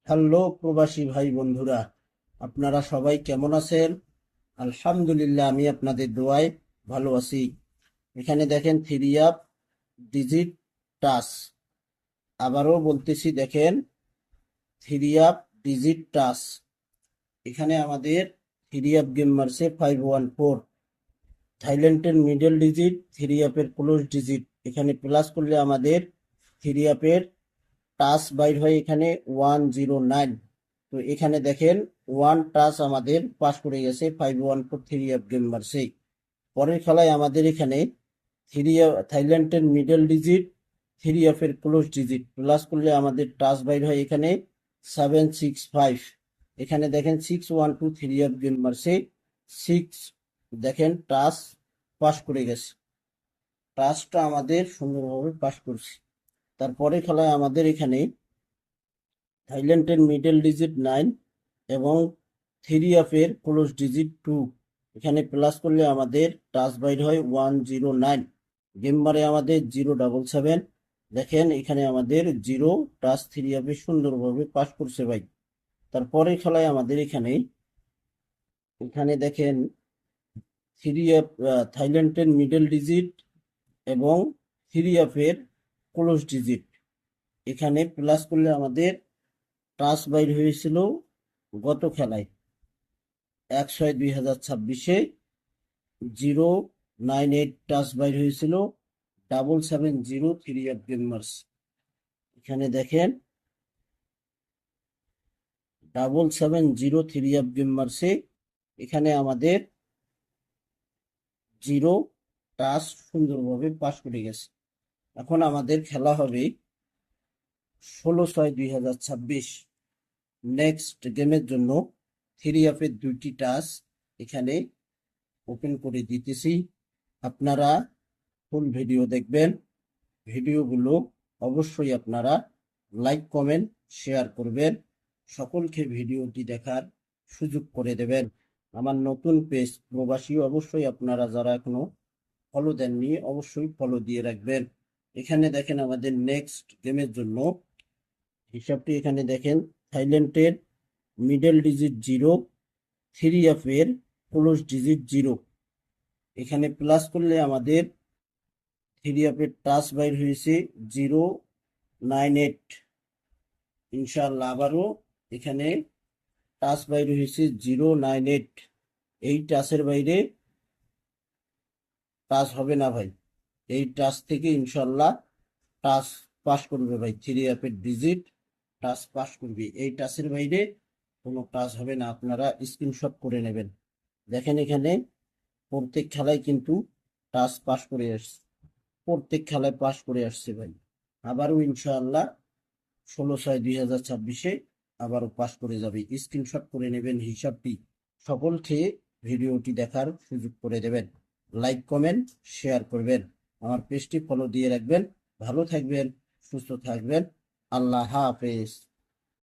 Hello প্রবাসী ভাই বন্ধুরা, আপনারা সবাই কেমন আছেন? আলহামদুলিল্লাহ, আমি আপনাদের দোয়ায় ভালো আছি। এখানে দেখেন থ্রি আপ ডিজিট টাচ। আবারও বলতেছি, দেখেন থ্রি আপ ডিজিট টাচ। এখানে আমাদের থ্রি আপ গেম মারছে 514। থাইল্যান্ডের মিডল ডিজিট, থ্রি আপের ক্লোজ ডিজিট। এখানে প্লাস করলে আমাদের থ্রি আপের টাচ বাইর হয় এখানে 109। তো এখানে দেখেন ওয়ান টাচ আমাদের পাস করে গেছে 514 থ্রি আপ গেম মারছে। পরের খেলায় আমাদের এখানে থাইল্যান্ডের মিডল ডিজিট, থ্রি আপের ক্লোজ ডিজিট প্লাস করলে আমাদের টাচ বাইর হয় এখানে 765। এখানে দেখেন 612 থ্রি আপ গেম মারছে 6। দেখেন টাচ পাস করে গেছে, টাচটা আমাদের সুন্দরভাবে পাস করছে। তারপরে খেলায় আমাদের এখানে থাইল্যান্ডের মিডল ডিজিট 9 এবং থ্রি আপের ক্লোজ ডিজিট 2। এখানে প্লাস করলে আমাদের টাচ বাইর হয় 109। গেম বারে আমাদের 077। দেখেন এখানে আমাদের জিরো টাচ থ্রি আপে সুন্দরভাবে পাস করছে ভাই। তারপরে খেলায় আমাদের এখানে এখানে দেখেন থ্রি আপ, থাইল্যান্ডের মিডল ডিজিট এবং থ্রি আপের ক্লোজ ডিজিট। এখানে প্লাস করলে আমাদের টাচ বাইর হয়েছিল গত খেলায় 1/6/2026 098 টাচ বাইর হয়েছিল 770 থ্রি আপ গেমার্স। এখানে দেখেন 770 থ্রি আপ গেমার্সে এখানে আমাদের জিরো টাচ সুন্দরভাবে পাস করে গেছে। এখন আমাদের খেলা হবে 16/6/2026 নেক্সট গেমের জন্য। থ্রি আপের দুইটি টাচ এখানে ওপেন করে দিতেছি। আপনারা ফুল ভিডিও দেখবেন। ভিডিওগুলো অবশ্যই আপনারা লাইক কমেন্ট শেয়ার করবেন, সকলকে ভিডিওটি দেখার সুযোগ করে দেবেন। আমার নতুন পেজ প্রবাসী, অবশ্যই আপনারা যারা এখনো ফলো দেননি অবশ্যই ফলো দিয়ে রাখবেন। এখানে দেখেন আমাদের নেক্সট গেমের জন্য হিসাবটি এখানে দেখেন থাইল্যান্ডের মিডল ডিজিট 0, থ্রি আপের ক্লোজ ডিজিট 0। এখানে প্লাস করলে আমাদের থ্রি আপের টাচ বাইর হয়েছে 098। ইনশাআল্লাহ আবারও এখানে টাচ বাইর হয়েছে 098। এই টাচের বাইরে টাচ হবে না ভাই। এই টাচ থেকে ইনশাল্লাহ টাচ পাস করবে ভাই। থ্রি আপের ডিজিট টাচ পাস করবে, এই টাচের বাইরে কোনো টাচ হবে না। আপনারা স্ক্রিনশট করে নেবেন। দেখেন এখানে প্রত্যেক খেলায় কিন্তু টাচ পাস করে আসছে, প্রত্যেক খেলায় পাস করে আসছে ভাই। আবারও ইনশাআল্লাহ 16/6/2026 আবারও পাস করে যাবে। স্ক্রিনশট করে নেবেন হিসাবটি, সকলকে ভিডিওটি দেখার সুযোগ করে দেবেন। লাইক কমেন্ট শেয়ার করবেন, আমার পেজটি ফলো দিয়ে রাখবেন। ভালো থাকবেন, সুস্থ থাকবেন। আল্লাহ হাফেজ।